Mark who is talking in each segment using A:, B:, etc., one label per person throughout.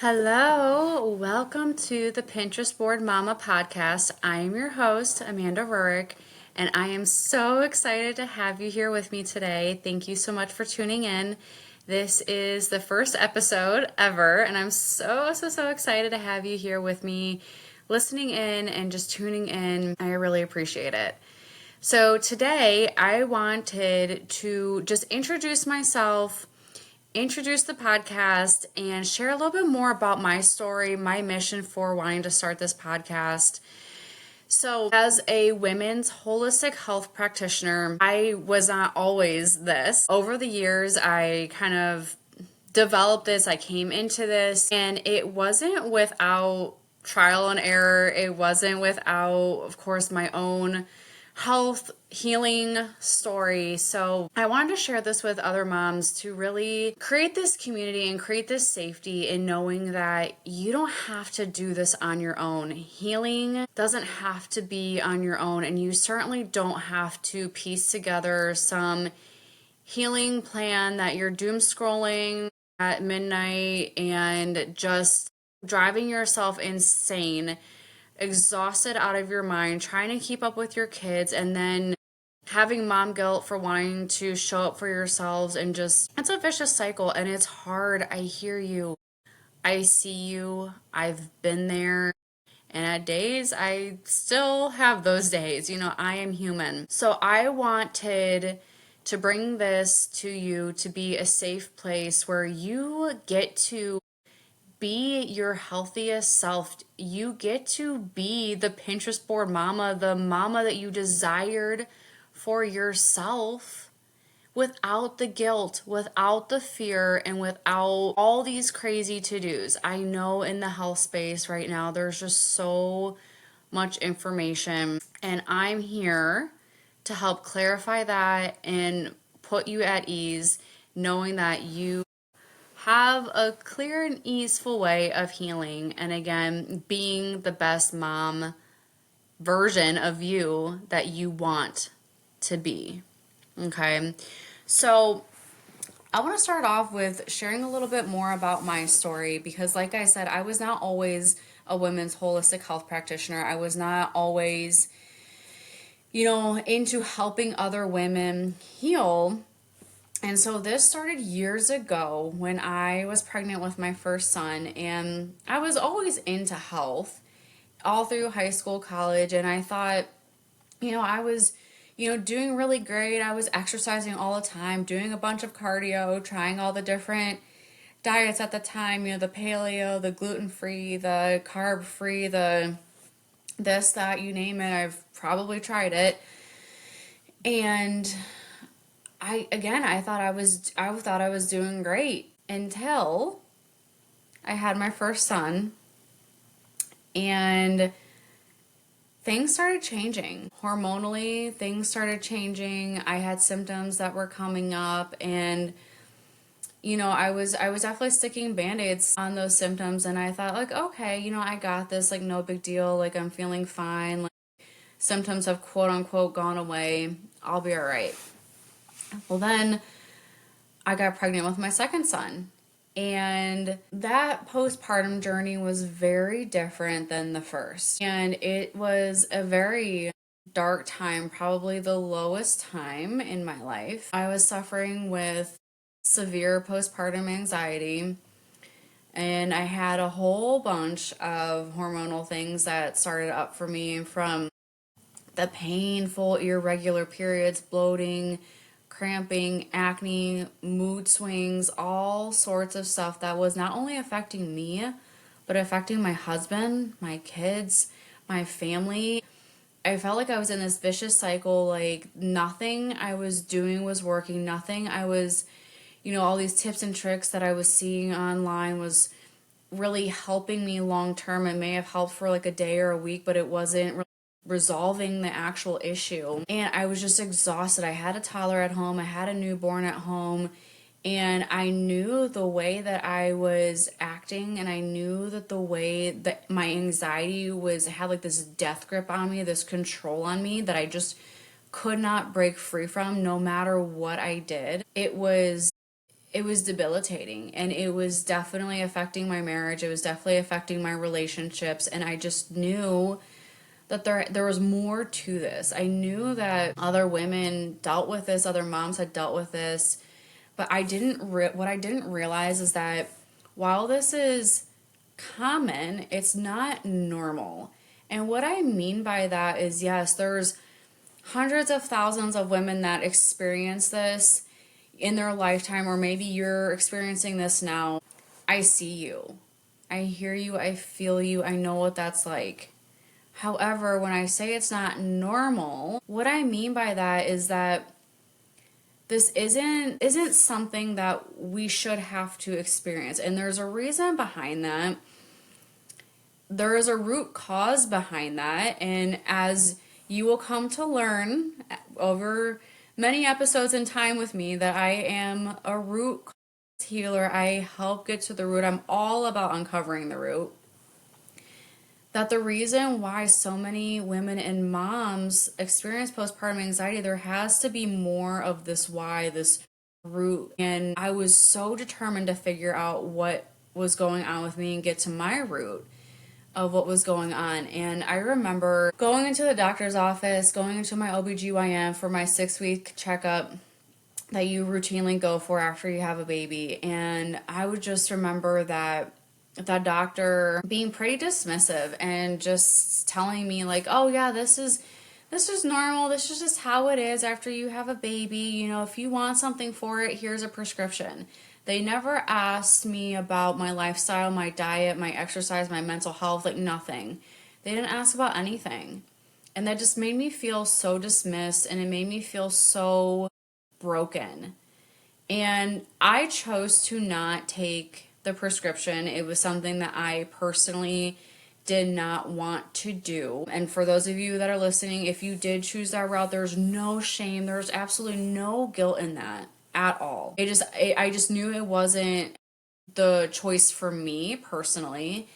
A: Hello, welcome to the Pinterest Board Mama podcast. I am your host, Amanda Rurick, and I am so excited to have you here with me today. Thank you so much for tuning in. This is the first episode ever, and I'm so excited to have you here with me, listening in and just tuning in. I really appreciate it. So today I wanted to just introduce myself, introduce the podcast, and share a little bit more about my story, my mission for wanting to start this podcast. So, as a women's holistic health practitioner, I was not always this. Over the years, I kind of developed this, I came into this, and it wasn't without trial and error. It wasn't without, of course, my own health healing story. So I wanted to share this with other moms to really create this community and create this safety in knowing that you don't have to do this on your own. Healing doesn't have to be on your own, and you certainly don't have to piece together some healing plan that you're doom scrolling at midnight and just driving yourself insane, exhausted out of your mind, trying to keep up with your kids, and then having mom guilt for wanting to show up for yourselves. And just, it's a vicious cycle and it's hard. I hear you. I see you. I've been there. And at days, I still have those days. I am human. So I wanted to bring this to you to be a safe place where you get to be your healthiest self. You get to be the Pinterest board mama, the mama that you desired for yourself, without the guilt, without the fear, and without all these crazy to-dos. I know in the health space right now, there's just so much information, and I'm here to help clarify that and put you at ease, knowing that you have a clear and easeful way of healing, and again, being the best mom version of you that you want to be. Okay, so I want to start off with sharing a little bit more about my story because, like I said, I was not always a women's holistic health practitioner. I was not always, into helping other women heal. And so this started years ago when I was pregnant with my first son, and I was always into health all through high school, college, and I thought, I was, doing really great. I was exercising all the time, doing a bunch of cardio, trying all the different diets at the time, the paleo, the gluten-free, the carb-free, the this, that, you name it. I've probably tried it. And I thought I was doing great until I had my first son, and things started changing. Hormonally, things started changing. I had symptoms that were coming up, and I was definitely sticking band-aids on those symptoms, and I thought, like, okay, I got this, like, no big deal, like, I'm feeling fine, like, symptoms have quote unquote gone away, I'll be all right. Well, then I got pregnant with my second son. And that postpartum journey was very different than the first. And it was a very dark time, probably the lowest time in my life. I was suffering with severe postpartum anxiety, and I had a whole bunch of hormonal things that started up for me, from the painful irregular periods, bloating, cramping, acne, mood swings, all sorts of stuff that was not only affecting me, but affecting my husband, my kids, my family. I felt like I was in this vicious cycle, like nothing I was doing was working, nothing I was, all these tips and tricks that I was seeing online was really helping me long term. It may have helped for like a day or a week, but it wasn't really resolving the actual issue. And I was just exhausted. I had a toddler at home, I had a newborn at home, and I knew the way that I was acting, and I knew that the way that my anxiety had like this death grip on me, this control on me that I just could not break free from no matter what I did. It was it was debilitating, and it was definitely affecting my marriage. It was definitely affecting my relationships, and I just knew that there was more to this. I knew that other women dealt with this, other moms had dealt with this, but what I didn't realize is that while this is common, it's not normal. And what I mean by that is, yes, there's hundreds of thousands of women that experience this in their lifetime, or maybe you're experiencing this now. I see you. I hear you. I feel you. I know what that's like. However, when I say it's not normal, what I mean by that is that this isn't something that we should have to experience. And there's a reason behind that. There is a root cause behind that, and as you will come to learn over many episodes in time with me, that I am a root cause healer. I help get to the root. I'm all about uncovering the root. That the reason why so many women and moms experience postpartum anxiety, there has to be more of this why, this root. And I was so determined to figure out what was going on with me and get to my root of what was going on. And I remember going into the doctor's office, going into my OBGYN for my 6-week checkup that you routinely go for after you have a baby. And I would just remember that doctor being pretty dismissive and just telling me like, oh yeah, this is normal. This is just how it is after you have a baby. You know, if you want something for it, here's a prescription. They never asked me about my lifestyle, my diet, my exercise, my mental health, like nothing. They didn't ask about anything. And that just made me feel so dismissed, and it made me feel so broken. And I chose to not take the prescription. It was something that I personally did not want to do. And for those of you that are listening, if you did choose that route, there's no shame. There's absolutely no guilt in that at all. I just knew it wasn't the choice for me personally.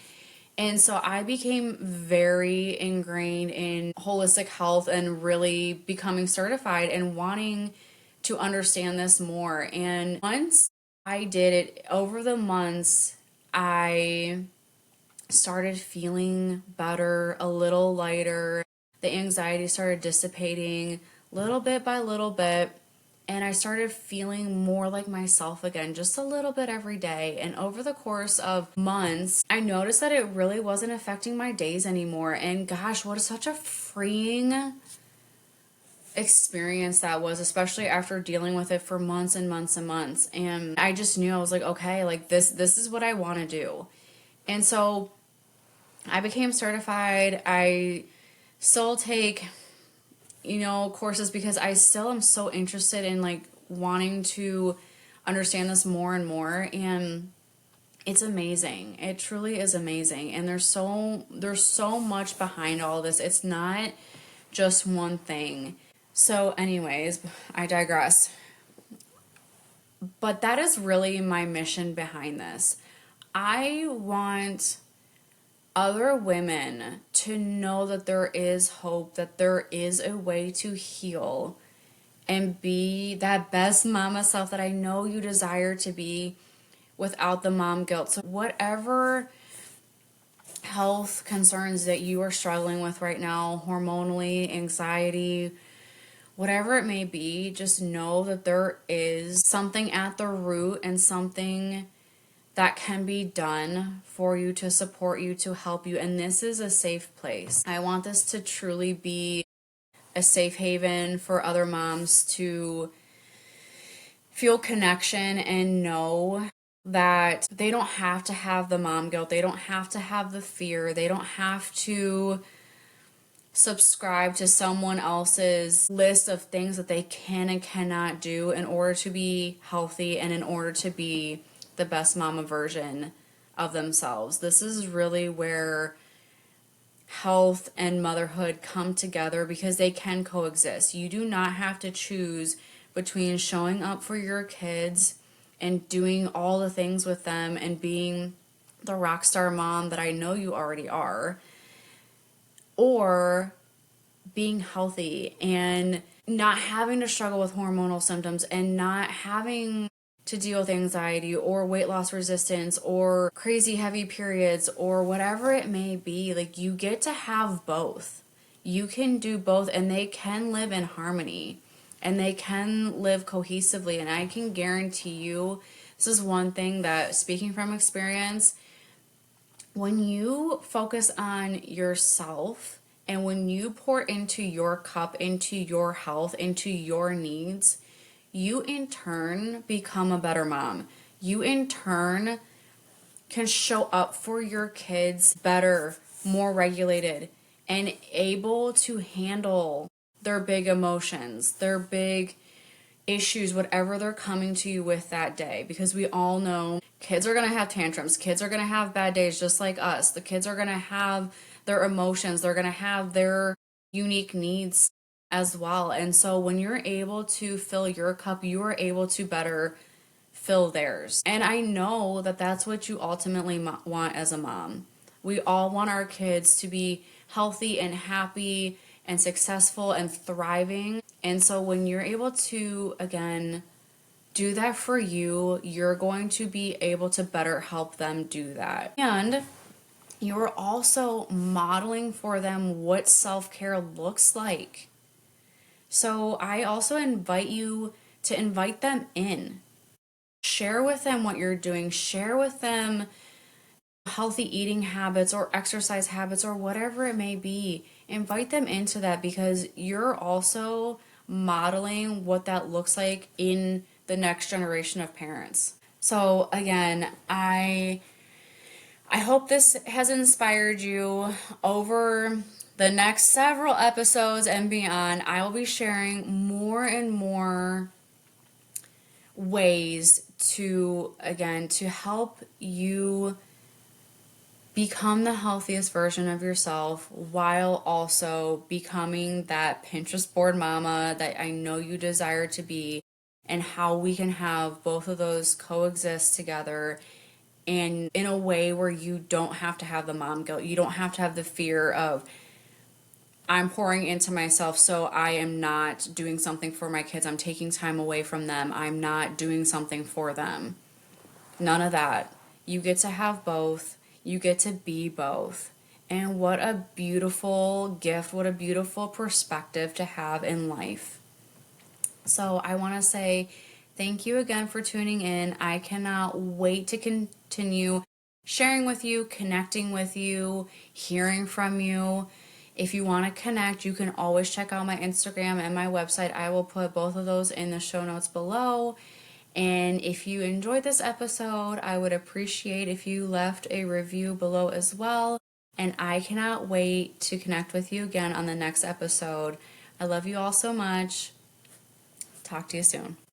A: And so I became very ingrained in holistic health and really becoming certified and wanting to understand this more. And once I did it, over the months, I started feeling better, a little lighter. The anxiety started dissipating little bit by little bit. And I started feeling more like myself again, just a little bit every day. And over the course of months, I noticed that it really wasn't affecting my days anymore. And gosh, what such a freeing experience that was, especially after dealing with it for months and months and months. And I just knew, I was like, okay, like this is what I want to do. And so I became certified. I still take courses because I still am so interested in like wanting to understand this more and more. And it's amazing. It truly is amazing. And there's so much behind all this. It's not just one thing. So anyways, I digress. But that is really my mission behind this. I want other women to know that there is hope, that there is a way to heal and be that best mama self that I know you desire to be without the mom guilt. So whatever health concerns that you are struggling with right now, hormonally, anxiety, whatever it may be, just know that there is something at the root and something that can be done for you to support you, to help you. And this is a safe place. I want this to truly be a safe haven for other moms to feel connection and know that they don't have to have the mom guilt. They don't have to have the fear. They don't have to subscribe to someone else's list of things that they can and cannot do in order to be healthy and in order to be the best mama version of themselves. This is really where health and motherhood come together because they can coexist. You do not have to choose between showing up for your kids and doing all the things with them and being the rock star mom that I know you already are, or being healthy and not having to struggle with hormonal symptoms and not having to deal with anxiety or weight loss resistance or crazy heavy periods or whatever it may be. Like, you get to have both. You can do both, and they can live in harmony and they can live cohesively. And I can guarantee you, this is one thing that, speaking from experience, when you focus on yourself and when you pour into your cup, into your health, into your needs, you in turn become a better mom. You in turn can show up for your kids better, more regulated, and able to handle their big emotions, their big issues, whatever they're coming to you with that day. Because we all know kids are going to have tantrums. Kids are going to have bad days just like us. The kids are going to have their emotions. They're going to have their unique needs as well. And so when you're able to fill your cup, you are able to better fill theirs. And I know that that's what you ultimately want as a mom. We all want our kids to be healthy and happy and successful and thriving. And so when you're able to, again, do that for you, you're going to be able to better help them do that. And you're also modeling for them what self-care looks like. So I also invite you to invite them in. Share with them what you're doing. Share with them healthy eating habits or exercise habits or whatever it may be. Invite them into that, because you're also modeling what that looks like in the next generation of parents. So again, I hope this has inspired you. Over the next several episodes and beyond, I will be sharing more and more ways to, again, to help you become the healthiest version of yourself while also becoming that Pinterest board mama that I know you desire to be, and how we can have both of those coexist together, and in a way where you don't have to have the mom guilt. You don't have to have the fear of, I'm pouring into myself, so I am not doing something for my kids. I'm taking time away from them. I'm not doing something for them. None of that. You get to have both. You get to be both. And what a beautiful gift, what a beautiful perspective to have in life. So I want to say thank you again for tuning in. I cannot wait to continue sharing with you, connecting with you, hearing from you. If you want to connect, you can always check out my Instagram and my website. I will put both of those in the show notes below. And if you enjoyed this episode, I would appreciate if you left a review below as well. And I cannot wait to connect with you again on the next episode. I love you all so much. Talk to you soon.